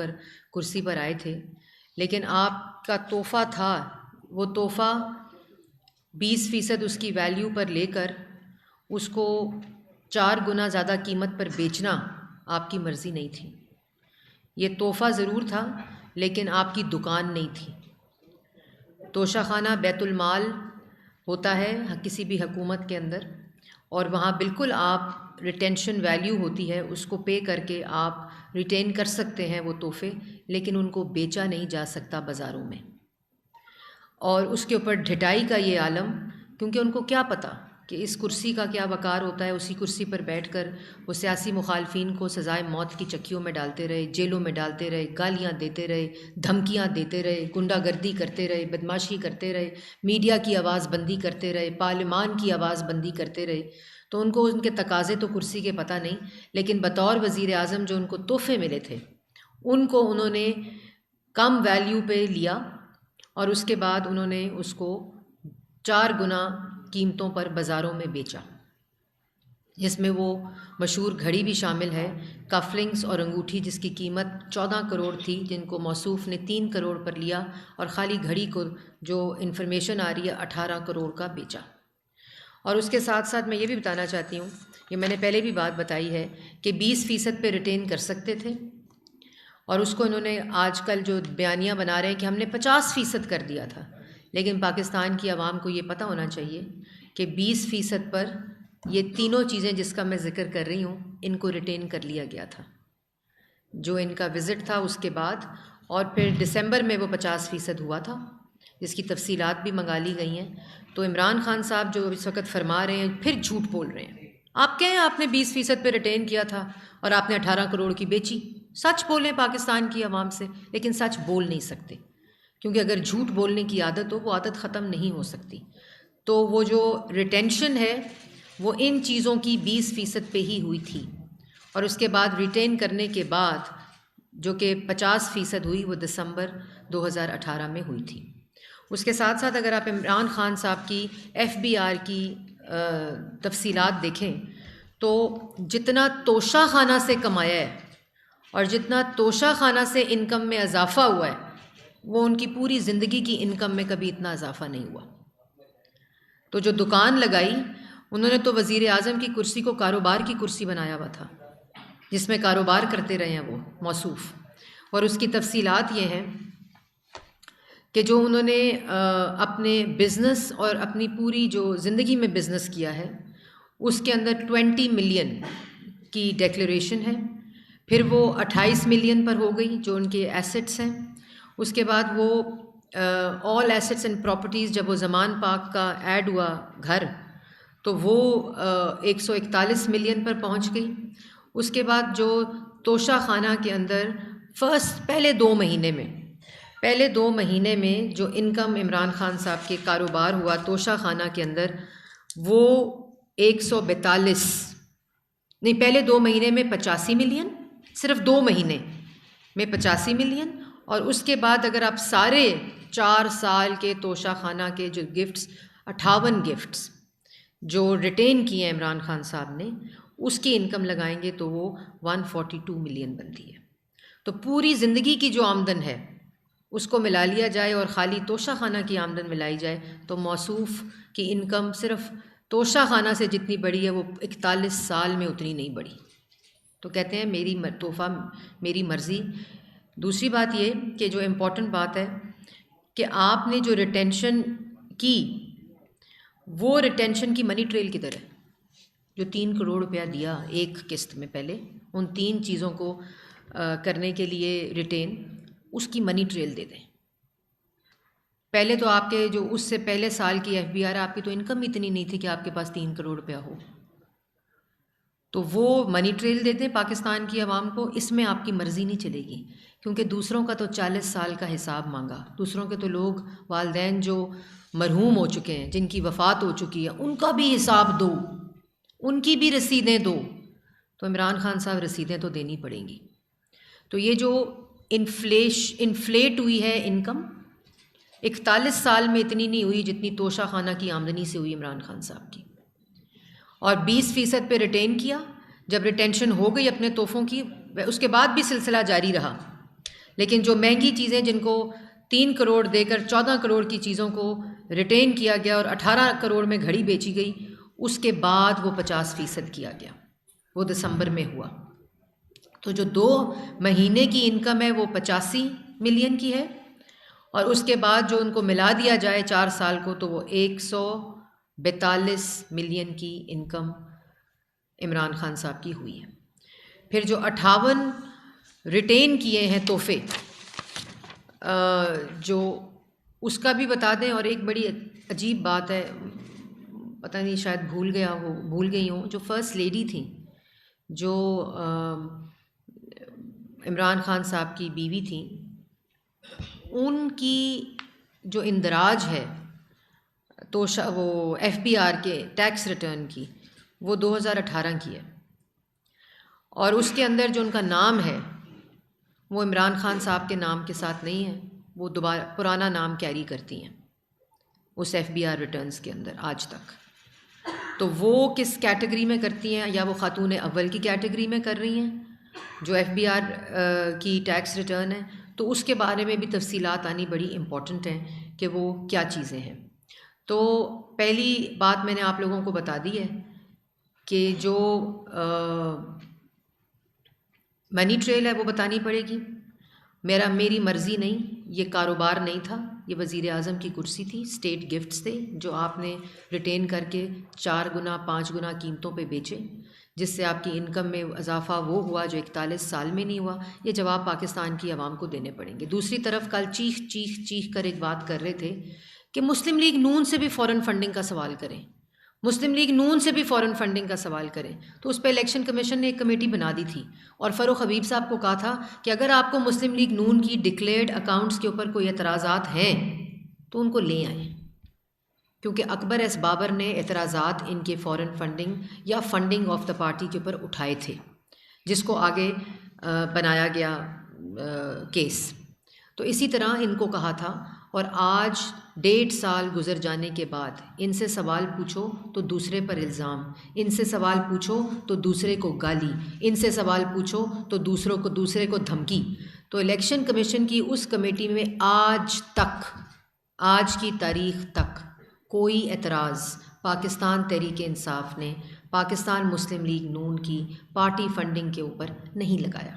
کر کرسی پر آئے تھے، لیکن آپ کا تحفہ تھا، وہ تحفہ 20% اس کی ویلیو پر لے کر اس کو 4 گنا زیادہ قیمت پر بیچنا آپ کی مرضی نہیں تھی۔ یہ تحفہ ضرور تھا لیکن آپ کی دکان نہیں تھی۔ توشہ خانہ بیت المال ہوتا ہے کسی بھی حکومت کے اندر، اور وہاں بالکل آپ ریٹینشن ویلیو ہوتی ہے، اس کو پے کر کے آپ ریٹین کر سکتے ہیں وہ تحفے، لیکن ان کو بیچا نہیں جا سکتا بازاروں میں۔ اور اس کے اوپر ڈھٹائی کا یہ عالم، کیونکہ ان کو کیا پتہ کہ اس کرسی کا کیا وقار ہوتا ہے۔ اسی کرسی پر بیٹھ کر وہ سیاسی مخالفین کو سزائے موت کی چکیوں میں ڈالتے رہے، جیلوں میں ڈالتے رہے، گالیاں دیتے رہے، دھمکیاں دیتے رہے، غنڈہ گردی کرتے رہے، بدماشی کرتے رہے، میڈیا کی آواز بندی کرتے رہے، پارلیمان کی آواز بندی کرتے رہے۔ تو ان کو ان کے تقاضے تو کرسی کے پتہ نہیں، لیکن بطور وزیر اعظم جو ان کو تحفے ملے تھے ان کو انہوں نے کم ویلیو پہ لیا، اور اس کے بعد انہوں نے اس کو 4 گنا قیمتوں پر بازاروں میں بیچا، جس میں وہ مشہور گھڑی بھی شامل ہے، کف لنکس اور انگوٹھی، جس کی قیمت 14 کروڑ تھی، جن کو موصوف نے 3 کروڑ پر لیا، اور خالی گھڑی کو جو انفارمیشن آ رہی ہے 18 کروڑ کا بیچا۔ اور اس کے ساتھ ساتھ میں یہ بھی بتانا چاہتی ہوں، یہ میں نے پہلے بھی بات بتائی ہے کہ 20% پہ ریٹین کر سکتے تھے، اور اس کو انہوں نے آج کل جو بیانیہ بنا رہے ہیں کہ ہم نے 50% کر دیا تھا، لیکن پاکستان کی عوام کو یہ پتہ ہونا چاہیے کہ 20% پر یہ تینوں چیزیں جس کا میں ذکر کر رہی ہوں ان کو ریٹین کر لیا گیا تھا، جو ان کا وزٹ تھا اس کے بعد، اور پھر دسمبر میں وہ 50% ہوا تھا، جس کی تفصیلات بھی منگا لی گئی ہیں۔ تو عمران خان صاحب جو اس وقت فرما رہے ہیں پھر جھوٹ بول رہے ہیں۔ آپ کہیں آپ نے 20% پہ ریٹین کیا تھا اور آپ نے 18 کروڑ کی بیچی، سچ بولیں پاکستان کی عوام سے، لیکن سچ بول نہیں سکتے، کیونکہ اگر جھوٹ بولنے کی عادت ہو وہ عادت ختم نہیں ہو سکتی۔ تو وہ جو ریٹینشن ہے وہ ان چیزوں کی 20% پہ ہی ہوئی تھی، اور اس کے بعد ریٹین کرنے کے بعد جو کہ 50% ہوئی وہ دسمبر 2018 میں ہوئی تھی۔ اس کے ساتھ ساتھ اگر آپ عمران خان صاحب کی FBR کی تفصیلات دیکھیں تو جتنا توشہ خانہ سے کمایا ہے اور جتنا توشہ خانہ سے انکم میں اضافہ ہوا ہے، وہ ان کی پوری زندگی کی انکم میں کبھی اتنا اضافہ نہیں ہوا۔ تو جو دکان لگائی انہوں نے تو وزیر اعظم کی کرسی کو کاروبار کی کرسی بنایا ہوا تھا، جس میں کاروبار کرتے رہے ہیں وہ موصوف۔ اور اس کی تفصیلات یہ ہیں کہ جو انہوں نے اپنے بزنس اور اپنی پوری جو زندگی میں بزنس کیا ہے اس کے اندر 20 ملین کی ڈیکلیریشن ہے، پھر وہ 28 ملین پر ہو گئی جو ان کے ایسٹس ہیں۔ اس کے بعد وہ آل ایسٹس اینڈ پراپرٹیز، جب وہ زمان پاک کا ایڈ ہوا گھر تو وہ 141 ملین پر پہنچ گئی۔ اس کے بعد جو توشہ خانہ کے اندر پہلے 2 مہینے میں جو انکم عمران خان صاحب کے کاروبار ہوا توشہ خانہ کے اندر، وہ 142 نہیں، پہلے 2 مہینے میں 85 ملین، صرف 2 مہینے میں 85 ملین، اور اس کے بعد اگر آپ سارے 4 سال کے توشہ خانہ کے جو گفٹس 58 گفٹس جو ریٹین کیے ہیں عمران خان صاحب نے، اس کی انکم لگائیں گے تو وہ 142 ملین بنتی ہے۔ تو پوری زندگی کی جو آمدن ہے اس کو ملا لیا جائے اور خالی توشہ خانہ کی آمدن ملائی جائے تو موصوف کی انکم صرف توشہ خانہ سے جتنی بڑی ہے وہ 41 سال میں اتنی نہیں بڑھی۔ تو کہتے ہیں میری تحفہ میری مرضی۔ دوسری بات یہ کہ جو امپورٹنٹ بات ہے کہ آپ نے جو ریٹینشن کی وہ ریٹینشن کی منی ٹریل کدھر ہے؟ جو 3 کروڑ روپیہ دیا ایک قسط میں پہلے ان 3 چیزوں کو کرنے کے لیے ریٹین، اس کی منی ٹریل دے دیں۔ پہلے تو آپ کے جو اس سے پہلے سال کی FBR آپ کی تو انکم اتنی نہیں تھی کہ آپ کے پاس 3 کروڑ روپیہ ہو، تو وہ منی ٹریل دے دیں پاکستان کی عوام کو۔ اس میں آپ کی مرضی نہیں چلے گی، کیونکہ دوسروں کا تو 40 سال کا حساب مانگا، دوسروں کے تو لوگ والدین جو مرحوم ہو چکے ہیں، جن کی وفات ہو چکی ہے، ان کا بھی حساب دو، ان کی بھی رسیدیں دو۔ تو عمران خان صاحب رسیدیں تو دینی پڑیں گی۔ تو یہ جو انفلیٹ ہوئی ہے انکم، 41 سال میں اتنی نہیں ہوئی جتنی توشہ خانہ کی آمدنی سے ہوئی عمران خان صاحب کی، اور 20% پہ ریٹین کیا۔ جب ریٹینشن ہو گئی اپنے تحفوں کی، اس کے بعد بھی سلسلہ جاری رہا، لیکن جو مہنگی چیزیں جن کو 3 کروڑ دے کر 14 کروڑ کی چیزوں کو ریٹین کیا گیا اور 18 کروڑ میں گھڑی بیچی گئی، اس کے بعد وہ 50% کیا گیا، وہ دسمبر میں ہوا۔ تو جو 2 مہینے کی انکم ہے وہ 85 ملین کی ہے، اور اس کے بعد جو ان کو ملا دیا جائے 4 سال کو تو وہ 142 ملین کی انکم عمران خان صاحب کی ہوئی ہے۔ پھر جو 58 ریٹین کیے ہیں تحفے، جو اس کا بھی بتا دیں۔ اور ایک بڑی عجیب بات ہے، پتہ نہیں شاید بھول گئی ہوں، جو فرسٹ لیڈی تھیں، جو عمران خان صاحب کی بیوی تھیں، ان کی جو اندراج ہے تو وہ ایف بی آر کے ٹیکس ریٹرن کی، وہ 2018 کی ہے، اور اس کے اندر جو ان کا نام ہے وہ عمران خان صاحب کے نام کے ساتھ نہیں ہے، وہ دوبارہ پرانا نام کیری کرتی ہیں اس ایف بی آر ریٹرنز کے اندر آج تک۔ تو وہ کس کیٹیگری میں کرتی ہیں، یا وہ خاتون اول کی کیٹیگری میں کر رہی ہیں جو ایف بی آر کی ٹیکس ریٹرن ہے، تو اس کے بارے میں بھی تفصیلات آنی بڑی امپورٹنٹ ہیں کہ وہ کیا چیزیں ہیں۔ تو پہلی بات میں نے آپ لوگوں کو بتا دی ہے کہ جو منی ٹریل ہے وہ بتانی پڑے گی۔ میری مرضی نہیں، یہ کاروبار نہیں تھا، یہ وزیر اعظم کی کرسی تھی، اسٹیٹ گفٹس تھے جو آپ نے ریٹین کر کے 4 گنا 5 گنا قیمتوں پہ بیچے، جس سے آپ کی انکم میں اضافہ وہ ہوا جو 41 سال میں نہیں ہوا۔ یہ جواب پاکستان کی عوام کو دینے پڑیں گے۔ دوسری طرف کل چیخ کر ایک بات کر رہے تھے کہ مسلم لیگ نون سے بھی فورن فنڈنگ کا سوال کریں، مسلم لیگ نون سے بھی فورن فنڈنگ کا سوال کریں۔ تو اس پہ الیکشن کمیشن نے ایک کمیٹی بنا دی تھی، اور فروخ حبیب صاحب کو کہا تھا کہ اگر آپ کو مسلم لیگ نون کی ڈکلیئرڈ اکاؤنٹس کے اوپر کوئی اعتراضات ہیں تو ان کو لے آئیں، کیونکہ اکبر ایس بابر نے اعتراضات ان کے فورن فنڈنگ یا فنڈنگ آف دا پارٹی کے اوپر اٹھائے تھے، جس کو آگے بنایا گیا کیس۔ تو اسی طرح ان کو کہا تھا، اور آج 1.5 سال گزر جانے کے بعد ان سے سوال پوچھو تو دوسرے پر الزام، ان سے سوال پوچھو تو دوسرے کو گالی، ان سے سوال پوچھو تو دوسرے کو دھمکی۔ تو الیکشن کمیشن کی اس کمیٹی میں آج کی تاریخ تک کوئی اعتراض پاکستان تحریک انصاف نے پاکستان مسلم لیگ نون کی پارٹی فنڈنگ کے اوپر نہیں لگایا۔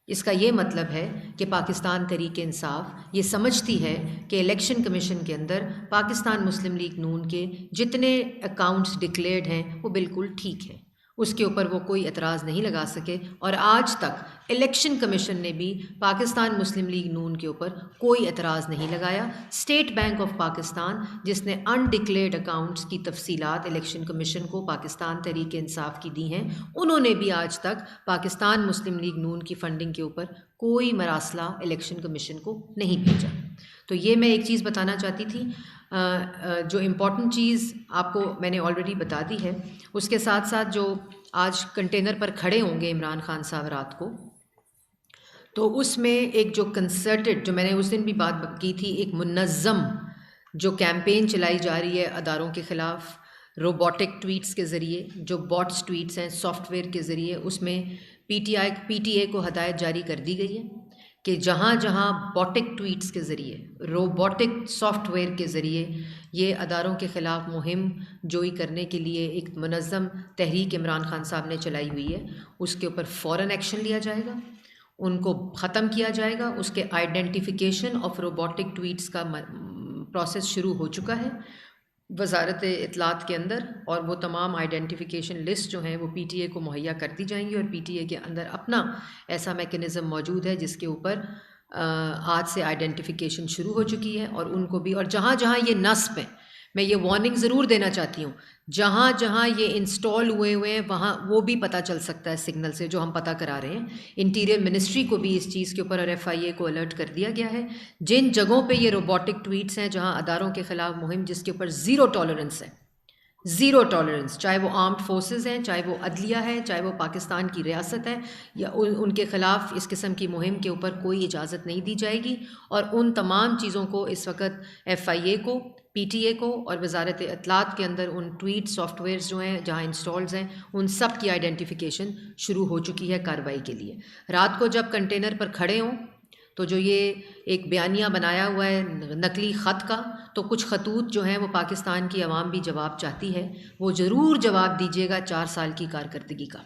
اس کا یہ مطلب ہے کہ پاکستان تحریک انصاف یہ سمجھتی ہے کہ الیکشن کمیشن کے اندر پاکستان مسلم لیگ نون کے جتنے اکاؤنٹس ڈکلیئرڈ ہیں وہ بالکل ٹھیک ہے، اس کے اوپر وہ کوئی اعتراض نہیں لگا سکے، اور آج تک الیکشن کمیشن نے بھی پاکستان مسلم لیگ نون کے اوپر کوئی اعتراض نہیں لگایا۔ اسٹیٹ بینک آف پاکستان جس نے انڈکلیئرڈ اکاؤنٹس کی تفصیلات الیکشن کمیشن کو پاکستان تحریک انصاف کی دی ہیں، انہوں نے بھی آج تک پاکستان مسلم لیگ نون کی فنڈنگ کے اوپر کوئی مراسلہ الیکشن کمیشن کو نہیں بھیجا۔ تو یہ میں ایک چیز بتانا چاہتی تھی، جو امپورٹنٹ چیز آپ کو میں نے آلریڈی بتا دی ہے۔ اس کے ساتھ ساتھ جو آج کنٹینر پر کھڑے ہوں گے عمران خان صاحب رات کو، تو اس میں ایک جو کنسرٹڈ، جو میں نے اس دن بھی بات کی تھی، ایک منظم جو کیمپین چلائی جا رہی ہے اداروں کے خلاف روبوٹک ٹویٹس کے ذریعے، جو باٹس ٹویٹس ہیں سافٹ ویئر کے ذریعے، اس میں پی ٹی اے کو ہدایت جاری کر دی گئی ہے کہ جہاں جہاں باٹک ٹویٹس کے ذریعے، روبوٹک سافٹ ویئر کے ذریعے یہ اداروں کے خلاف مہم جوئی کرنے کے لیے ایک منظم تحریک عمران خان صاحب نے چلائی ہوئی ہے، اس کے اوپر فوراً ایکشن لیا جائے گا، ان کو ختم کیا جائے گا۔ اس کے آئیڈینٹیفیکیشن آف روبوٹک ٹویٹس کا پروسیس شروع ہو چکا ہے وزارت اطلاعات کے اندر، اور وہ تمام آئیڈینٹیفیکیشن لسٹ جو ہیں وہ پی ٹی اے کو مہیا کر دی جائیں گی، اور پی ٹی اے کے اندر اپنا ایسا میکنزم موجود ہے جس کے اوپر آج سے آئیڈینٹیفیکیشن شروع ہو چکی ہے، اور ان کو بھی، اور جہاں جہاں یہ نصب ہیں، میں یہ وارننگ ضرور دینا چاہتی ہوں، جہاں جہاں یہ انسٹال ہوئے ہیں وہاں وہ بھی پتہ چل سکتا ہے سگنل سے، جو ہم پتہ کرا رہے ہیں۔ انٹیریئر منسٹری کو بھی اس چیز کے اوپر اور ایف آئی اے کو الرٹ کر دیا گیا ہے، جن جگہوں پہ یہ روبوٹک ٹویٹس ہیں جہاں اداروں کے خلاف مہم جس کے اوپر زیرو ٹالرنس ہے، زیرو ٹالرنس، چاہے وہ آرمڈ فورسز ہیں، چاہے وہ عدلیہ ہے، چاہے وہ پاکستان کی ریاست ہے، یا ان کے خلاف اس قسم کی مہم کے اوپر کوئی اجازت نہیں دی جائے گی۔ اور ان تمام چیزوں کو اس وقت ایف آئی اے کو، پی ٹی اے کو اور وزارت اطلاعات کے اندر ان ٹویٹ سافٹ ویئرز جو ہیں جہاں انسٹالز ہیں ان سب کی آئیڈینٹیفیکیشن شروع ہو چکی ہے کارروائی کے لیے۔ رات کو جب کنٹینر پر کھڑے ہوں تو جو یہ ایک بیانیہ بنایا ہوا ہے نقلی خط کا، تو کچھ خطوط جو ہیں وہ پاکستان کی عوام بھی جواب چاہتی ہے، وہ ضرور جواب دیجیے گا 4 سال کی کارکردگی کا،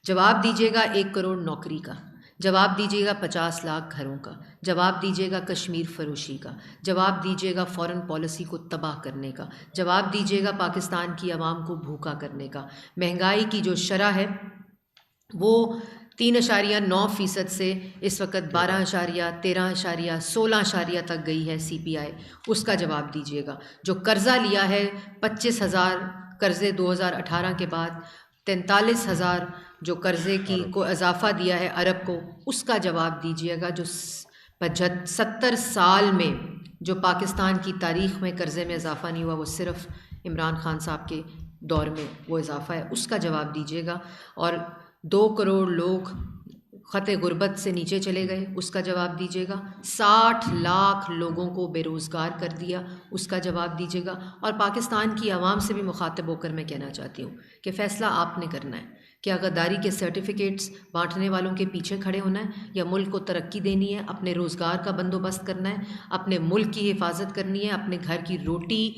جواب دیجیے گا 1 کروڑ نوکری کا، جواب دیجیے گا 50 لاکھ گھروں کا، جواب دیجیے گا کشمیر فروشی کا، جواب دیجیے گا فورن پالیسی کو تباہ کرنے کا، جواب دیجیے گا پاکستان کی عوام کو بھوکا کرنے کا۔ مہنگائی کی جو شرح ہے وہ 3.9% سے اس وقت 13.16 تک گئی ہے سی پی آئی، اس کا جواب دیجیے گا۔ جو قرضہ لیا ہے 25,000 قرضے 2018 کے بعد، 43,000 جو قرضے کی کو اضافہ دیا ہے عرب کو، اس کا جواب دیجیے گا۔ جو 70 سال میں جو پاکستان کی تاریخ میں قرضے میں اضافہ نہیں ہوا، وہ صرف عمران خان صاحب کے دور میں وہ اضافہ ہے، اس کا جواب دیجیے گا۔ اور 2 کروڑ لوگ خط غربت سے نیچے چلے گئے، اس کا جواب دیجیے گا۔ 60 لاکھ لوگوں کو بے روزگار کر دیا، اس کا جواب دیجیے گا۔ اور پاکستان کی عوام سے بھی مخاطب ہو کر میں کہنا چاہتی ہوں کہ فیصلہ آپ نے کرنا ہے، کیا غداری کے سرٹیفکیٹس بانٹنے والوں کے پیچھے کھڑے ہونا ہے، یا ملک کو ترقی دینی ہے، اپنے روزگار کا بندوبست کرنا ہے، اپنے ملک کی حفاظت کرنی ہے، اپنے گھر کی روٹی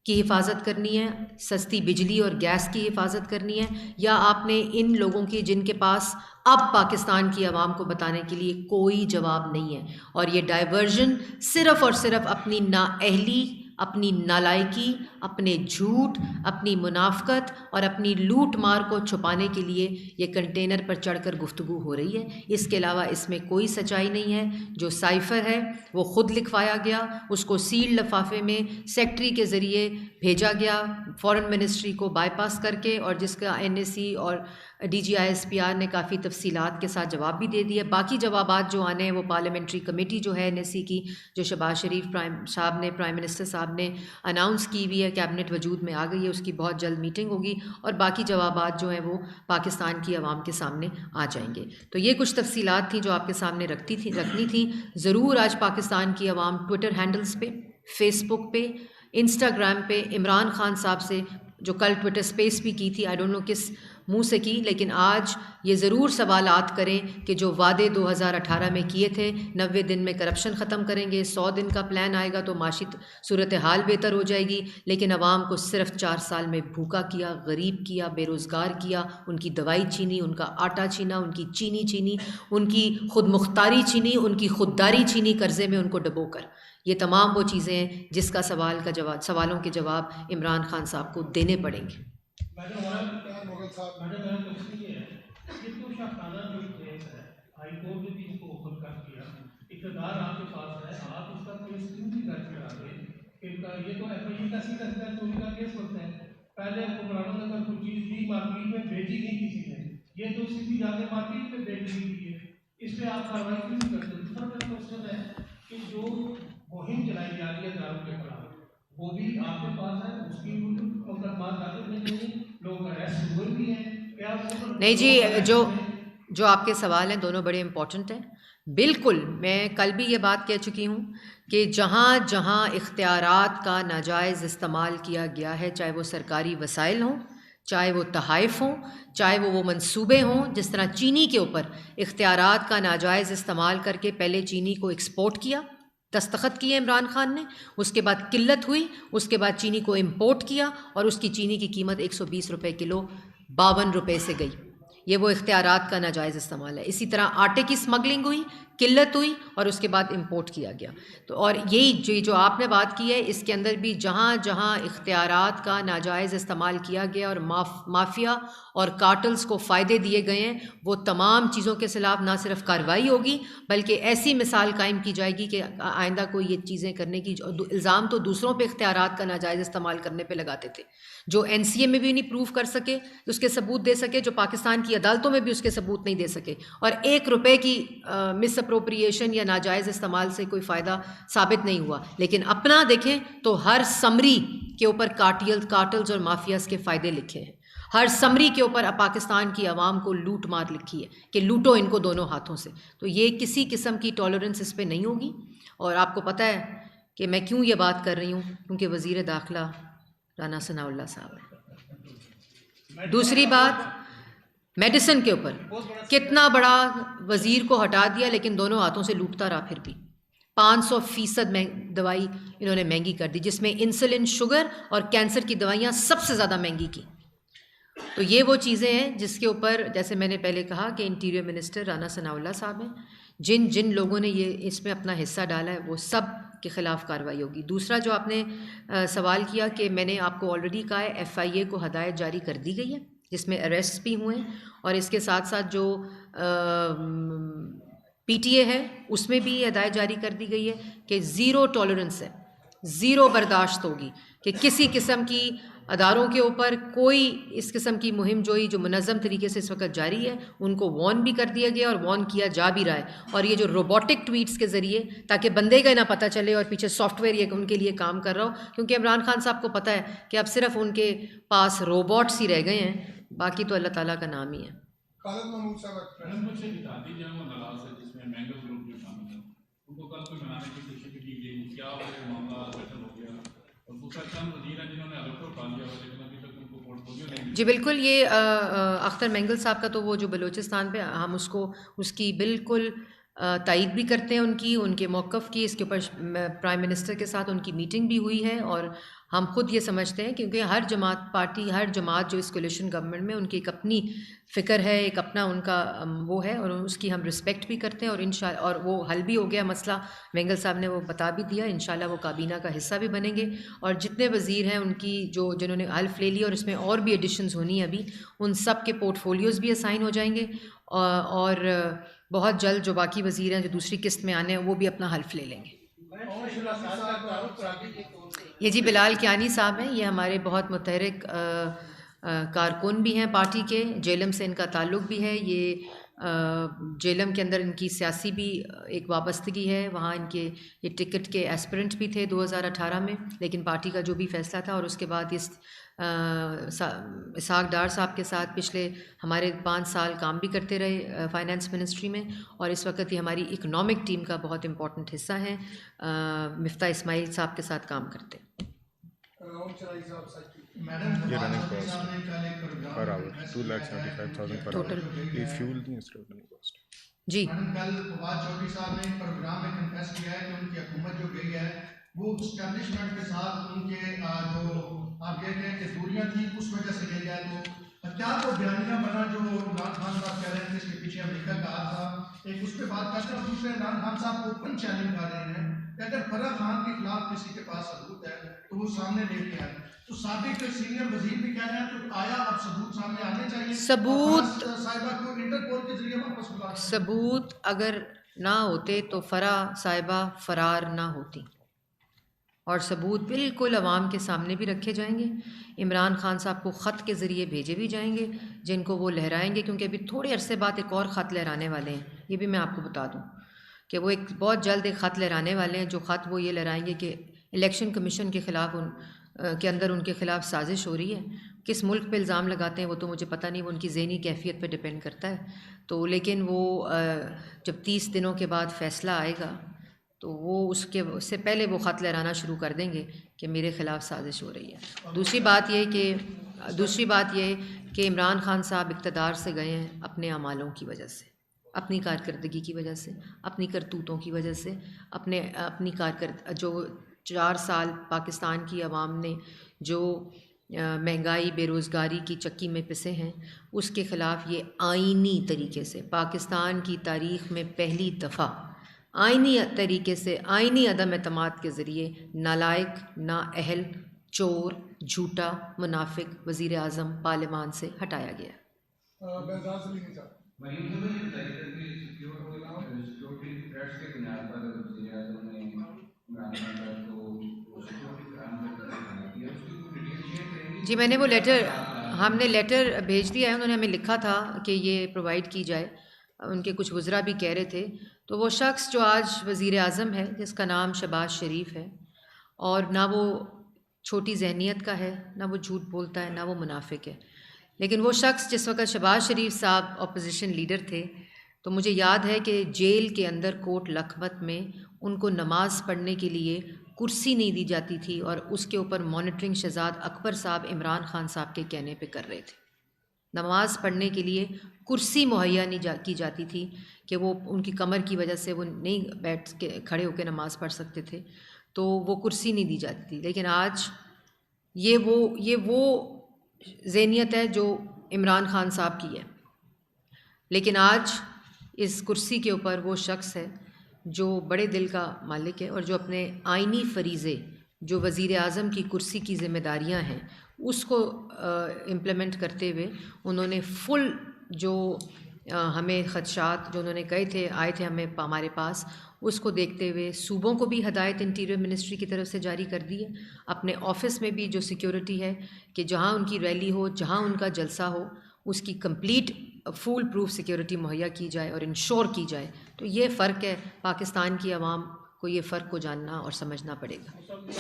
کی حفاظت کرنی ہے، سستی بجلی اور گیس کی حفاظت کرنی ہے، یا آپ نے ان لوگوں کی جن کے پاس اب پاکستان کی عوام کو بتانے کے لیے کوئی جواب نہیں ہے، اور یہ ڈائیورژن صرف اور صرف اپنی نااہلی، اپنی نالائکی، اپنے جھوٹ، اپنی منافقت اور اپنی لوٹ مار کو چھپانے کے لیے یہ کنٹینر پر چڑھ کر گفتگو ہو رہی ہے۔ اس کے علاوہ اس میں کوئی سچائی نہیں ہے۔ جو سائفر ہے وہ خود لکھوایا گیا، اس کو سیلڈ لفافے میں سیکٹری کے ذریعے بھیجا گیا فورن منسٹری کو بائی پاس کر کے، اور جس کا این ایس سی اور D G I S P R نے کافی تفصیلات کے ساتھ جواب بھی دے دیا۔ باقی جوابات جو آنے ہیں وہ پارلیمنٹری کمیٹی جو ہے این ایس سی کی، جو شہباز شریف پرائم منسٹر صاحب نے اناؤنس کی ہوئی ہے، کیبنٹ وجود میں آ گئی ہے، اس کی بہت جلد میٹنگ ہوگی، اور باقی جوابات جو ہیں وہ پاکستان کی عوام کے سامنے آ جائیں گے۔ تو یہ کچھ تفصیلات تھیں جو آپ کے سامنے رکھنی تھیں۔ ضرور آج پاکستان کی عوام ٹویٹر ہینڈلز پہ، فیس بک پہ، انسٹاگرام پہ عمران خان صاحب سے جو کل ٹویٹر سپیس بھی کی تھی، آئی ڈونٹ نو کس منہ سے کی، لیکن آج یہ ضرور سوالات کریں کہ جو وعدے 2018 میں کیے تھے، 90 دن میں کرپشن ختم کریں گے، 100 دن کا پلان آئے گا تو معاشی صورتحال بہتر ہو جائے گی، لیکن عوام کو صرف 4 سال میں بھوکا کیا، غریب کیا، بے روزگار کیا، ان کی دوائی چھینی، ان کا آٹا چھینا، ان کی چینی چھینی، ان کی خود مختاری چھینی، ان کی خودداری چھینی قرضے میں ان کو ڈبو کر۔ یہ تمام وہ چیزیں ہیں جس کا سوالوں کے جواب عمران خان صاحب کو دینے پڑیں گے۔ ہائی کورٹ نے بھی اس کو اوپن کر دیا، اقتدار آپ کے پاس ہے، آپ اس کا کوئی اسکیم بھی درج کرا دیں کہ یہ تو ایف آئی کا سیدھا چوری کا کیس بنتا ہے۔ پہلے حکمرانوں نے اگر کوئی چیز دی مارکیٹ میں بیچی نہیں کسی نے، یہ تو سیدھی جا کے مارکیٹ میں بیچ دی گئی ہے، اس پہ آپ کاروائی کیوں نہیں کرتے؟ دوسرا میرا کوشچن ہے کہ جو مہم چلائی جا رہی ہے دارو کے خلاف، وہ بھی آپ کے پاس ہے، اس کی مقدمات داخل نہیں ہوئی، لوگ اریسٹ ہوئے بھی ہیں، کیا نہیں جی، جو آپ کے سوال ہیں دونوں بڑے امپورٹنٹ ہیں۔ بالکل، میں کل بھی یہ بات کہہ چکی ہوں کہ جہاں جہاں اختیارات کا ناجائز استعمال کیا گیا ہے، چاہے وہ سرکاری وسائل ہوں، چاہے وہ تحائف ہوں، چاہے وہ منصوبے ہوں، جس طرح چینی کے اوپر اختیارات کا ناجائز استعمال کر کے پہلے چینی کو ایکسپورٹ کیا، دستخط کیے عمران خان نے، اس کے بعد قلت ہوئی، اس کے بعد چینی کو امپورٹ کیا، اور اس کی چینی کی قیمت 120 روپے کلو 52 روپے سے گئی۔ یہ وہ اختیارات کا ناجائز استعمال ہے۔ اسی طرح آٹے کی اسمگلنگ ہوئی، قلت ہوئی، اور اس کے بعد امپورٹ کیا گیا۔ تو اور یہی جو آپ نے بات کی ہے، اس کے اندر بھی جہاں جہاں اختیارات کا ناجائز استعمال کیا گیا اور مافیا اور کارٹلز کو فائدے دیے گئے ہیں، وہ تمام چیزوں کے خلاف نہ صرف کارروائی ہوگی بلکہ ایسی مثال قائم کی جائے گی کہ آئندہ کوئی یہ چیزیں کرنے کی الزام تو دوسروں پہ اختیارات کا ناجائز استعمال کرنے پہ لگاتے تھے، جو این سی اے میں بھی نہیں پروف کر سکے، اس کے ثبوت دے سکے، جو پاکستان کی عدالتوں میں بھی اس کے ثبوت نہیں دے سکے، اور 1 روپے کی مس اپروپریشن یا ناجائز استعمال سے کوئی فائدہ ثابت نہیں ہوا۔ لیکن اپنا دیکھیں تو ہر سمری کے اوپر کارٹلز اور مافیاز کے فائدے لکھے ہیں، ہر سمری کے اوپر پاکستان کی عوام کو لوٹ مار لکھی ہے کہ لوٹو ان کو دونوں ہاتھوں سے۔ تو یہ کسی قسم کی ٹالرنس اس پہ نہیں ہوگی۔ اور آپ کو پتہ ہے کہ میں کیوں یہ بات کر رہی ہوں، کیونکہ وزیر داخلہ رانا ثناء اللہ صاحب ہیں۔ دوسری بات، میڈیسن کے اوپر کتنا بڑا وزیر کو ہٹا دیا لیکن دونوں ہاتھوں سے لوٹتا رہا، پھر بھی 500% دوائی انہوں نے مہنگی کر دی، جس میں انسولن، شوگر اور کینسر کی دوائیاں سب سے زیادہ مہنگی کی۔ تو یہ وہ چیزیں ہیں جس کے اوپر، جیسے میں نے پہلے کہا کہ انٹیریئر منسٹر رانا ثناء اللہ صاحب ہیں، جن لوگوں نے یہ اس میں اپنا حصہ ڈالا ہے وہ سب کے خلاف کارروائی ہوگی۔ دوسرا جو آپ نے سوال کیا کہ میں نے آپ کو آلریڈی کہا ہے FIA کو ہدایت جاری کر دی گئی ہے جس میں اریسٹ بھی ہوئے ہیں، اور اس کے ساتھ ساتھ جو PTA ہے اس میں بھی ہدایت جاری کر دی گئی ہے کہ زیرو ٹالرنس ہے، زیرو برداشت ہوگی کہ کسی قسم کی اداروں کے اوپر کوئی اس قسم کی مہم جوئی جو منظم طریقے سے اس وقت جاری ہے، ان کو وارن بھی کر دیا گیا اور وارن کیا جا بھی رہا ہے۔ اور یہ جو روبوٹک ٹویٹس کے ذریعے، تاکہ بندے کا نہ پتہ چلے اور پیچھے سافٹ ویئر یہ ان کے لیے کام کر رہا ہو، کیونکہ عمران خان صاحب کو پتہ ہے کہ اب صرف ان کے پاس روبوٹس ہی رہ گئے ہیں، باقی تو اللہ تعالیٰ کا نام ہی ہے۔ خالد محمود صاحب مجھے اتحادی جنگ و نلاز ہے جس میں مینگل گروپ بھی شامل ہے، ان کو کل کو بنانے کی کوشش کی گئی، کیا وہ معاملہ بیٹر ہو گیا؟ اور دوسرا چند وزیر ہیں جنہوں نے الگ کو اٹھا لیا ہوا لیکن ابھی تک ان کو پورٹ فولیو نہیں۔ جی بالکل، یہ اختر مینگل صاحب کا تو وہ جو بلوچستان پہ ہم اس کی بالکل تائید بھی کرتے ہیں، ان کے موقف کی۔ اس کے اوپر پرائم منسٹر کے ساتھ ان کی میٹنگ بھی ہوئی ہے، اور ہم خود یہ سمجھتے ہیں کیونکہ ہر جماعت جو اس کولیشن گورنمنٹ میں ان کی ایک اپنی فکر ہے، ایک اپنا ان کا وہ ہے، اور اس کی ہم رسپیکٹ بھی کرتے ہیں، اور وہ حل بھی ہو گیا مسئلہ، مینگل صاحب نے وہ بتا بھی دیا، انشاءاللہ وہ کابینہ کا حصہ بھی بنیں گے، اور جتنے وزیر ہیں ان کی جنہوں نے حلف لے لیا اور اس میں اور بھی ایڈیشنز ہونی ہیں ابھی، ان سب کے پورٹ فولیوز بھی اسائن ہو جائیں گے، اور بہت جلد جو باقی وزیر ہیں جو دوسری قسط میں آنے ہیں وہ بھی اپنا حلف لے لیں گے۔ یہ جی بلال کیانی صاحب ہیں، یہ ہمارے بہت متحرک کارکن بھی ہیں پارٹی کے، جیلم سے ان کا تعلق بھی ہے، یہ جیلم کے اندر ان کی سیاسی بھی ایک وابستگی ہے، وہاں ان کے یہ ٹکٹ کے ایسپرنٹ بھی تھے 2018 میں، لیکن پارٹی کا جو بھی فیصلہ تھا، اور اس کے بعد اس اسحاق ڈار صاحب کے ساتھ پچھلے ہمارے 5 سال کام بھی کرتے رہے فائنانس منسٹری میں، اور اس وقت یہ ہماری اکنامک ٹیم کا بہت امپورٹنٹ حصہ ہیں، مفتاح اسماعیل صاحب کے ساتھ کام کرتے ہیں۔ جی میڈم کل فواد چودھری صاحب نے ایک پروگرام میں کنفیس کیا ہے کہ ان کی حکومت جو گئی ہے وہ اسٹیبلشمنٹ کے ساتھ ان کے جو آپ کہتے ہیں کہ دوریاں تھیں اس وجہ سے گئی ہے، تو کیا وہ بیانیہ بنا جو عمران خان صاحب کہہ رہے ہیں کہ اس کے پیچھے امریکہ کا ہاتھ تھا؟ ایک اس پہ بات کرتے ہیں، اور دوسرے عمران خان صاحب اوپن چیلنج کر رہے ہیں کہ اگر فرح خان کے خلاف کسی کے پاس ثبوت ہے تو وہ سامنے لے کے آئے، تو سابق سینئر وزیر بھی کہہ رہے ہیں تو آیا اب ثبوت سامنے آنے چاہیے؟ صاحبہ کو انٹرپول کے ذریعے واپس بلا، ثبوت اگر نہ ہوتے تو فرح صاحبہ فرار نہ ہوتی، اور ثبوت بالکل عوام کے سامنے بھی رکھے جائیں گے، عمران خان صاحب کو خط کے ذریعے بھیجے بھی جائیں گے جن کو وہ لہرائیں گے، کیونکہ ابھی تھوڑے عرصے بعد ایک اور خط لہرانے والے ہیں، یہ بھی میں آپ کو بتا دوں کہ وہ ایک بہت جلد ایک خط لہرانے والے ہیں، جو خط وہ یہ لہرائیں گے کہ الیکشن کمیشن کے خلاف کے اندر ان کے خلاف سازش ہو رہی ہے۔ کس ملک پہ الزام لگاتے ہیں وہ تو مجھے پتہ نہیں، وہ ان کی ذہنی کیفیت پہ ڈپینڈ کرتا ہے، تو لیکن وہ جب 30 دنوں کے بعد فیصلہ آئے گا تو وہ اس سے پہلے وہ خط لہرانا شروع کر دیں گے کہ میرے خلاف سازش ہو رہی ہے۔ دوسری بات یہ کہ عمران خان صاحب اقتدار سے گئے ہیں اپنے اعمالوں کی وجہ سے، اپنی کارکردگی کی وجہ سے، اپنی کرتوتوں کی وجہ سے، اپنی جو 4 سال پاکستان کی عوام نے جو مہنگائی، بے روزگاری کی چکی میں پسے ہیں، اس کے خلاف یہ آئینی طریقے سے پاکستان کی تاریخ میں پہلی دفعہ آئینی طریقے سے، آئینی عدم اعتماد کے ذریعے نالائق، نااہل، چور، جھوٹا، منافق وزیر اعظم پارلیمان سے ہٹایا گیا۔ جی میں نے وہ ہم نے لیٹر بھیج دیا ہے، انہوں نے ہمیں لکھا تھا کہ یہ پرووائڈ کی جائے، ان کے کچھ وزراء بھی کہہ رہے تھے، تو وہ شخص جو آج وزیر اعظم ہے جس کا نام شہباز شریف ہے، اور نہ وہ چھوٹی ذہنیت کا ہے، نہ وہ جھوٹ بولتا ہے، نہ وہ منافق ہے، لیکن وہ شخص جس وقت شہباز شریف صاحب اپوزیشن لیڈر تھے تو مجھے یاد ہے کہ جیل کے اندر کوٹ لکھپت میں ان کو نماز پڑھنے کے لیے کرسی نہیں دی جاتی تھی، اور اس کے اوپر مانیٹرنگ شہزاد اکبر صاحب عمران خان صاحب کے کہنے پہ کر رہے تھے۔ نماز پڑھنے کے لیے کرسی مہیا نہیں کی جاتی تھی کہ وہ ان کی کمر کی وجہ سے وہ نہیں بیٹھ کے کھڑے ہو کے نماز پڑھ سکتے تھے، تو وہ کرسی نہیں دی جاتی تھی. لیکن آج یہ وہ ذہنیت ہے جو عمران خان صاحب کی ہے. لیکن آج اس کرسی کے اوپر وہ شخص ہے جو بڑے دل کا مالک ہے اور جو اپنے آئینی فریضے جو وزیر اعظم کی کرسی کی ذمہ داریاں ہیں اس کو امپلیمنٹ کرتے ہوئے انہوں نے فل جو ہمیں خدشات جو انہوں نے کہے تھے آئے تھے ہمارے پاس، اس کو دیکھتے ہوئے صوبوں کو بھی ہدایت انٹیریئر منسٹری کی طرف سے جاری کر دی ہے، اپنے آفس میں بھی جو سیکیورٹی ہے کہ جہاں ان کی ریلی ہو، جہاں ان کا جلسہ ہو، اس کی کمپلیٹ فول پروف سیکیورٹی مہیا کی جائے اور انشور کی جائے. تو یہ فرق ہے، پاکستان کی عوام کو یہ فرق کو جاننا اور سمجھنا پڑے گا. فل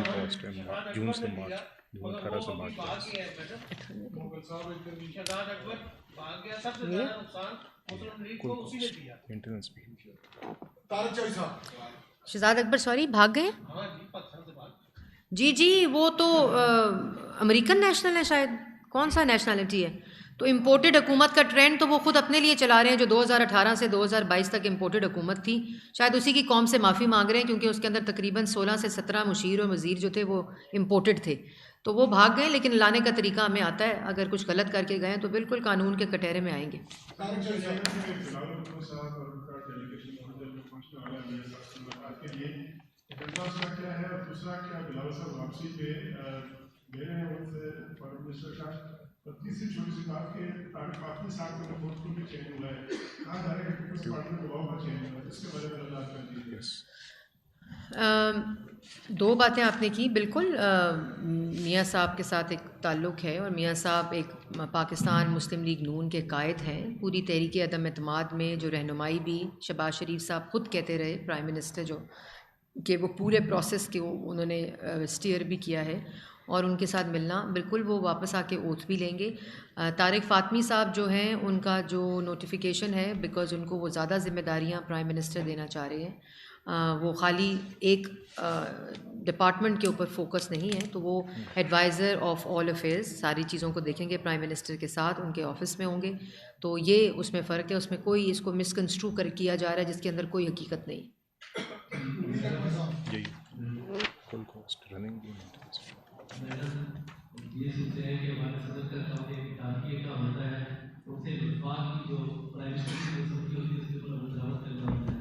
کاسٹ ہے جون سے مارچ 2018 سے مارچ مینٹیننس بھی. شہزاد اکبر سوری بھاگ گئے؟ جی وہ تو امریکن نیشنل ہے شاید، کون سا نیشنلٹی ہے؟ تو امپورٹڈ حکومت کا ٹرینڈ تو وہ خود اپنے لیے چلا رہے ہیں، جو 2018 سے 2022 تک امپورٹڈ حکومت تھی، شاید اسی کی قوم سے معافی مانگ رہے ہیں کیونکہ اس کے اندر تقریباً 16 سے 17 مشیر اور وزیر جو تھے وہ امپورٹڈ تھے. تو وہ بھاگ گئے، لیکن لانے کا طریقہ ہمیں آتا ہے، اگر کچھ غلط کر کے گئے تو بالکل قانون کے کٹہرے میں آئیں گے. تیسری چھوٹی سی بات کہ تعلقات کے ساتھ میں بہت کچھ چینج ہوا ہے، کہا جا رہا ہے کہ پیپلز پارٹی میں دباؤ کا چینج ہوا ہے، اس کے بارے میں اللہ کر دیجیے. دو باتیں آپ نے کی، بالکل میاں صاحب کے ساتھ ایک تعلق ہے اور میاں صاحب ایک پاکستان مسلم لیگ نون کے قائد ہیں. پوری تحریک عدم اعتماد میں جو رہنمائی بھی شہباز شریف صاحب خود کہتے رہے پرائم منسٹر جو کہ وہ پورے پروسیس کے انہوں نے اسٹیئر بھی کیا ہے، اور ان کے ساتھ ملنا بالکل وہ واپس آ کے اوتھ بھی لیں گے. طارق فاطمی صاحب جو ہیں ان کا جو نوٹیفیکیشن ہے، بیکاز ان کو وہ زیادہ ذمہ داریاں پرائم منسٹر دینا چاہ رہے ہیں، وہ خالی ایک ڈپارٹمنٹ کے اوپر فوکس نہیں ہے، تو وہ ایڈوائزر آف آل افیئرز ساری چیزوں کو دیکھیں گے، پرائم منسٹر کے ساتھ ان کے آفس میں ہوں گے. تو یہ اس میں فرق ہے، اس میں کوئی اس کو مس کنسٹرو کیا جا رہا ہے جس کے اندر کوئی حقیقت نہیں. فل کاسٹ رننگ بھی یہ سوچتے ہیں کہ ہمارے صدر کا کام ایک ادارے کا ہوتا ہے، ان سے وفاق کی جو پرائیویسی کی ہوتی ہے اس کے اوپر وضاحت کرنا ہوتا ہے.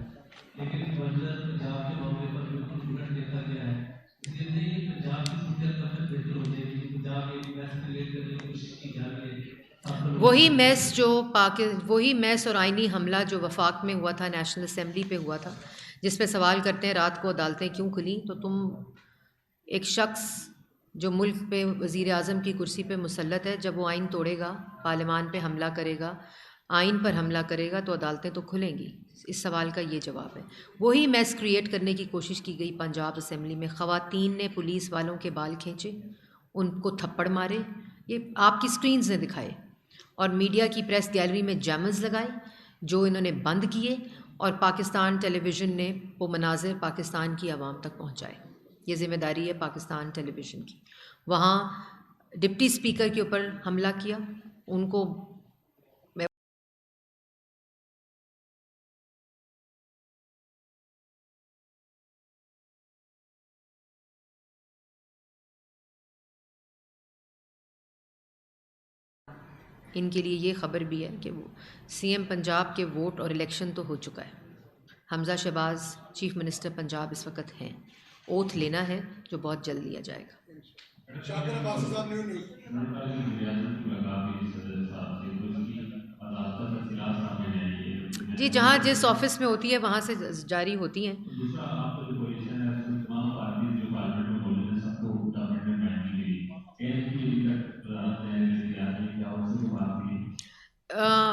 لیکن منظر پنجاب کے معاملے پر بالکل الٹ دیکھا گیا ہے، اس لیے نہیں پنجاب کی صورت کا بہتر ہو جائے گی. پنجاب میں میس کریٹ کرنے کی کوشش کی جا رہی ہے. وہی میس اور آئینی حملہ جو وفاق میں ہوا تھا، نیشنل اسمبلی پہ ہوا تھا، جس پہ سوال کرتے ہیں رات کو عدالتیں کیوں کھلیں. تو تم ایک شخص جو ملک پہ وزیر اعظم کی کرسی پہ مسلط ہے، جب وہ آئین توڑے گا، پارلیمان پہ حملہ کرے گا، آئین پر حملہ کرے گا، تو عدالتیں تو کھلیں گی. اس سوال کا یہ جواب ہے. وہی میس کریٹ کرنے کی کوشش کی گئی پنجاب اسمبلی میں. خواتین نے پولیس والوں کے بال کھینچے، ان کو تھپڑ مارے، یہ آپ کی سکرینز نے دکھائے، اور میڈیا کی پریس گیلری میں جیمز لگائے جو انہوں نے بند کیے، اور پاکستان ٹیلی ویژن نے وہ مناظر پاکستان کی عوام تک پہنچائے. یہ ذمہ داری ہے پاکستان ٹیلی ویژن کی. وہاں ڈپٹی اسپیکر کے اوپر حملہ کیا، ان کو ان کے لیے یہ خبر بھی ہے کہ وہ سی ایم پنجاب کے ووٹ اور الیکشن تو ہو چکا ہے. حمزہ شہباز چیف منسٹر پنجاب اس وقت ہیں. اوتھ لینا ہے جو بہت جلد لیا جائے گا. جی جہاں جس آفس میں ہوتی ہے وہاں سے جاری ہوتی ہیں.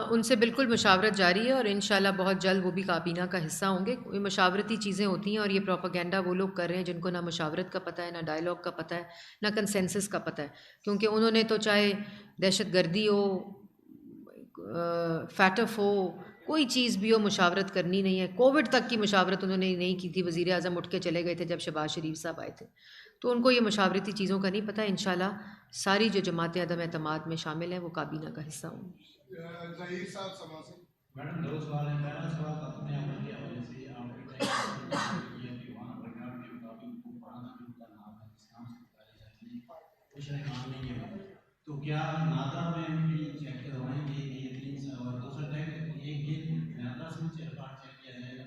ان سے بالکل مشاورت جاری ہے اور انشاءاللہ بہت جلد وہ بھی کابینہ کا حصہ ہوں گے. یہ مشاورتی چیزیں ہوتی ہیں اور یہ پروپیگنڈا وہ لوگ کر رہے ہیں جن کو نہ مشاورت کا پتہ ہے، نہ ڈائلاگ کا پتہ ہے، نہ کنسنسس کا پتہ ہے. کیونکہ انہوں نے تو چاہے دہشت گردی ہو، فیٹف ہو، کوئی چیز بھی ہو مشاورت کرنی نہیں ہے. کووڈ تک کی مشاورت انہوں نے نہیں کی تھی. وزیر اعظم اٹھ کے چلے گئے تھے جب شہباز شریف صاحب آئے تھے. تو ان کو یہ مشاورتی چیزوں کا نہیں پتہ. انشاءاللہ ساری جو جماعتیں عدم اعتماد میں شامل ہیں وہ کابینہ کا حصہ ہوں. ظہیر صاحب سما سے میڈم دو سوال ہیں. پہلا سوال اپنے عمل کے حوالے سے آپ کے وہاں پروگرام کے مطابق وہ پرانا ان کا نام ہے اسلام سے پکارے جاتے ہیں کچھ کام نہیں ہے. تو کیا نادرا میں بھی چیک کروائیں گے یہ تین اور دوسرا ٹیکس یہ نادرا سے ریکارڈ چیک کیا جائے گا.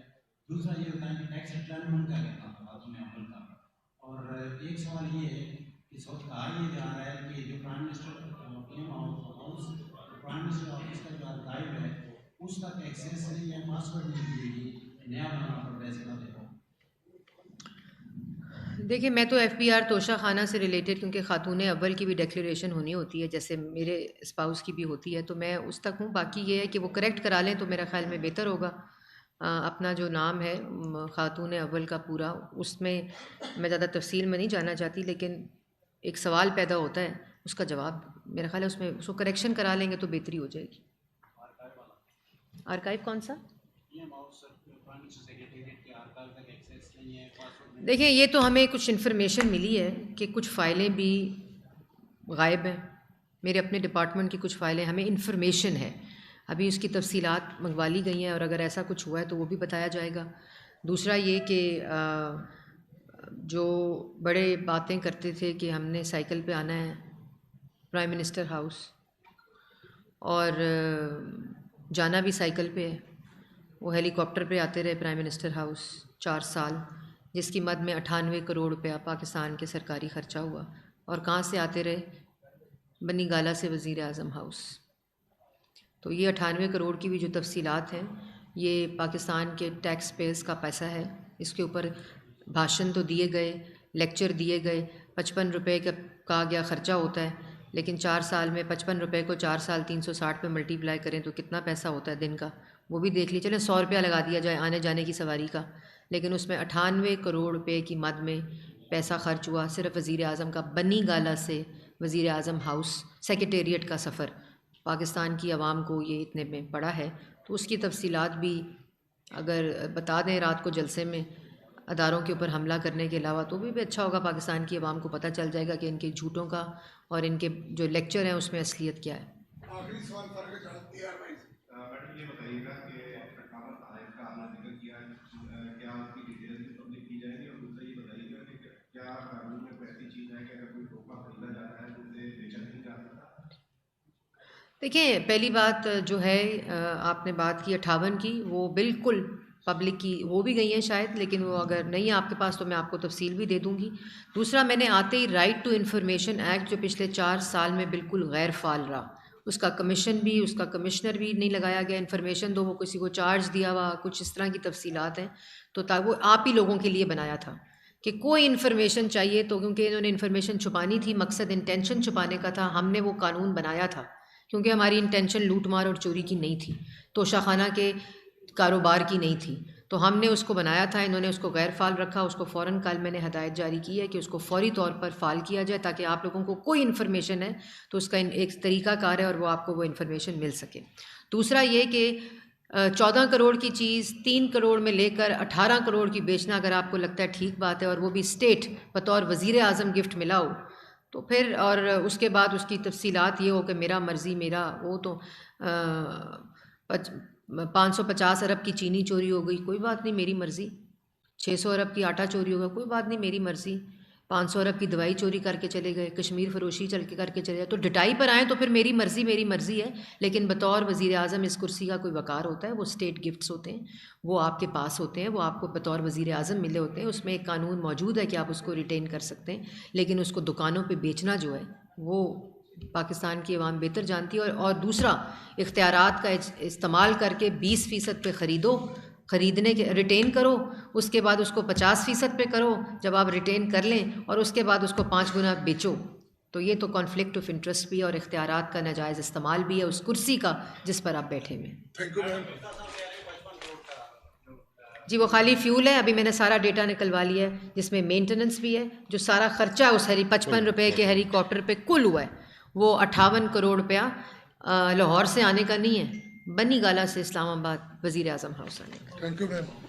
دوسرا یہ بتائیں کہ ٹیکس ریٹرن کا کہنا تھا باتوں میں عمل کا. اور ایک سوال یہ ہے کہ سوچ کہا یہ جا رہا ہے کہ جو prime minister prime minister office کا جو آرکائیو ہے اس کا ایکسیس نہیں ہے, پاسورڈ نہیں دیے گی, نیا بنانا پڑ رہا ہے. اس کا دیکھو دیکھیں میں تو ایف بی آر توشہ خانہ سے ریلیٹڈ, کیونکہ خاتون اول کی بھی ڈیکلیریشن ہونی ہوتی ہے جیسے میرے اسپاؤس کی بھی ہوتی ہے, تو میں اس تک ہوں. باقی یہ ہے کہ وہ کریکٹ کرا لیں تو میرا خیال میں بہتر ہوگا. اپنا جو نام ہے خاتون اول کا پورا, اس میں میں زیادہ تفصیل میں نہیں جانا چاہتی, لیکن ایک سوال پیدا ہوتا ہے, اس کا جواب میرا خیال ہے اس میں اس کو کریکشن کرا لیں گے تو بہتری ہو جائے گی. آرکائیو کون سا؟ دیکھیں یہ تو ہمیں کچھ انفارمیشن ملی ہے کہ کچھ فائلیں بھی غائب ہیں. میرے اپنے ڈپارٹمنٹ کی کچھ فائلیں, ہمیں انفارمیشن ہے, ابھی اس کی تفصیلات منگوا لی گئی ہیں, اور اگر ایسا کچھ ہوا ہے تو وہ بھی بتایا جائے گا. دوسرا یہ کہ جو بڑے باتیں کرتے تھے کہ ہم نے سائیکل پہ آنا ہے پرائم منسٹر ہاؤس, اور جانا بھی سائیکل پہ ہے. وہ ہیلی کاپٹر پہ آتے رہے پرائم منسٹر ہاؤس 4 سال, جس کی مد میں 98 کروڑ روپیہ پاکستان کے سرکاری خرچہ ہوا. اور کہاں سے آتے رہے؟ بنی گالہ سے وزیر اعظم ہاؤس. تو یہ 98 کروڑ کی بھی جو تفصیلات ہیں یہ پاکستان کے ٹیکس پیئرز کا پیسہ ہے. اس کے اوپر بھاشن تو دیے گئے, لیکچر دیے گئے, 55 روپے کا کہا گیا خرچہ ہوتا ہے, لیکن 4 سال میں 55 روپے کو 4 سال 360 پہ ملٹی پلائی کریں تو کتنا پیسہ ہوتا ہے دن کا, وہ بھی دیکھ لیجیے. چلیں 100 روپیہ لگا دیا جائے آنے جانے کی سواری کا, لیکن اس میں 98 کروڑ روپے کی مد میں پیسہ خرچ ہوا صرف وزیر اعظم کا. بنی گالہ سے وزیر اعظم ہاؤس سیکریٹریٹ کا سفر پاکستان کی عوام کو یہ اتنے میں پڑا ہے. تو اس کی تفصیلات بھی اگر بتا دیں رات کو جلسے میں اداروں کے اوپر حملہ کرنے کے علاوہ, تو بھی اچھا ہوگا. پاکستان کی عوام کو پتہ چل جائے گا کہ ان کے جھوٹوں کا اور ان کے جو لیکچر ہیں اس میں اصلیت کیا ہے. آخری سوال فرق میڈم یہ بتائیے گا کہ اٹھاون تحائف کا آپ نے ذکر کیا ہے, کیا اس کی ڈیٹیل بھی پبلک کی جائے گی؟ اور دوسرا یہ بتائیے گا کہ کیا قانون میں کوئی ایسی چیز ہے کہ اگر کوئی تحفہ خریدا جاتا ہے تو اسے بیچا نہیں جا سکتا؟ دیکھیں پہلی بات جو ہے آپ نے بات کی 58 کی, وہ بالکل پبلک کی وہ بھی گئی ہیں شاید, لیکن وہ اگر نہیں ہے آپ کے پاس تو میں آپ کو تفصیل بھی دے دوں گی. دوسرا میں نے آتے ہی رائٹ ٹو انفارمیشن ایکٹ جو پچھلے 4 سال میں بالکل غیر فعال رہا, اس کا کمیشن بھی, اس کا کمشنر بھی نہیں لگایا گیا. انفارمیشن دو, وہ کسی کو چارج دیا ہوا, کچھ اس طرح کی تفصیلات ہیں. تو وہ آپ ہی لوگوں کے لیے بنایا تھا کہ کوئی انفارمیشن چاہیے تو, کیونکہ انہوں نے انفارمیشن چھپانی تھی, مقصد انٹینشن چھپانے کا تھا. ہم نے وہ قانون بنایا تھا کیونکہ ہماری انٹینشن لوٹ مار اور چوری کی نہیں تھی, توشہ خانہ کے کاروبار کی نہیں تھی. تو ہم نے اس کو بنایا تھا, انہوں نے اس کو غیر فعال رکھا. اس کو فوراً کل میں نے ہدایت جاری کی ہے کہ اس کو فوری طور پر فعال کیا جائے, تاکہ آپ لوگوں کو کوئی انفارمیشن ہے تو اس کا ایک طریقہ کار ہے اور وہ آپ کو وہ انفارمیشن مل سکے. دوسرا یہ کہ 14 کروڑ کی چیز 3 کروڑ میں لے کر 18 کروڑ کی بیچنا اگر آپ کو لگتا ہے ٹھیک بات ہے, اور وہ بھی اسٹیٹ بطور وزیر اعظم گفٹ ملا ہو, تو پھر اور اس کے بعد اس کی تفصیلات یہ ہو کہ میرا مرضی میرا, وہ تو 550 ارب کی چینی چوری ہو گئی, کوئی بات نہیں میری مرضی. 600 ارب کی آٹا چوری ہوگا, کوئی بات نہیں میری مرضی. 500 ارب کی دوائی چوری کر کے چلے گئے, کشمیر فروشی کر کے چلے گئے, تو ڈٹائی پر آئیں تو پھر میری مرضی ہے. لیکن بطور وزیر اعظم اس کرسی کا کوئی وقار ہوتا ہے, وہ اسٹیٹ گفٹس ہوتے ہیں, وہ آپ کے پاس ہوتے ہیں, وہ آپ کو بطور وزیر اعظم ملے ہوتے ہیں. اس میں ایک قانون موجود ہے کہ آپ اس کو ریٹین کر سکتے ہیں, لیکن اس کو دکانوں پہ بیچنا جو ہے وہ پاکستان کی عوام بہتر جانتی ہے. اور دوسرا, اختیارات کا استعمال کر کے 20% پہ خریدنے کے ریٹین کرو, اس کے بعد اس کو 50% پہ کرو جب آپ ریٹین کر لیں, اور اس کے بعد اس کو 5 گنا بیچو. تو یہ تو کانفلکٹ آف انٹرسٹ بھی ہے اور اختیارات کا ناجائز استعمال بھی ہے اس کرسی کا جس پر آپ بیٹھے ہوئے. جی وہ خالی فیول ہے, ابھی میں نے سارا ڈیٹا نکلوا لیا ہے جس میں مینٹیننس بھی ہے. جو سارا خرچہ اس 55 روپے کے ہیلی کاپٹر پہ کل ہوا ہے وہ 58 کروڑ روپیہ لاہور سے آنے کا نہیں ہے, بنی گالا سے اسلام آباد، وزیر اعظم ہاؤس آنے کا. Thank you ma'am.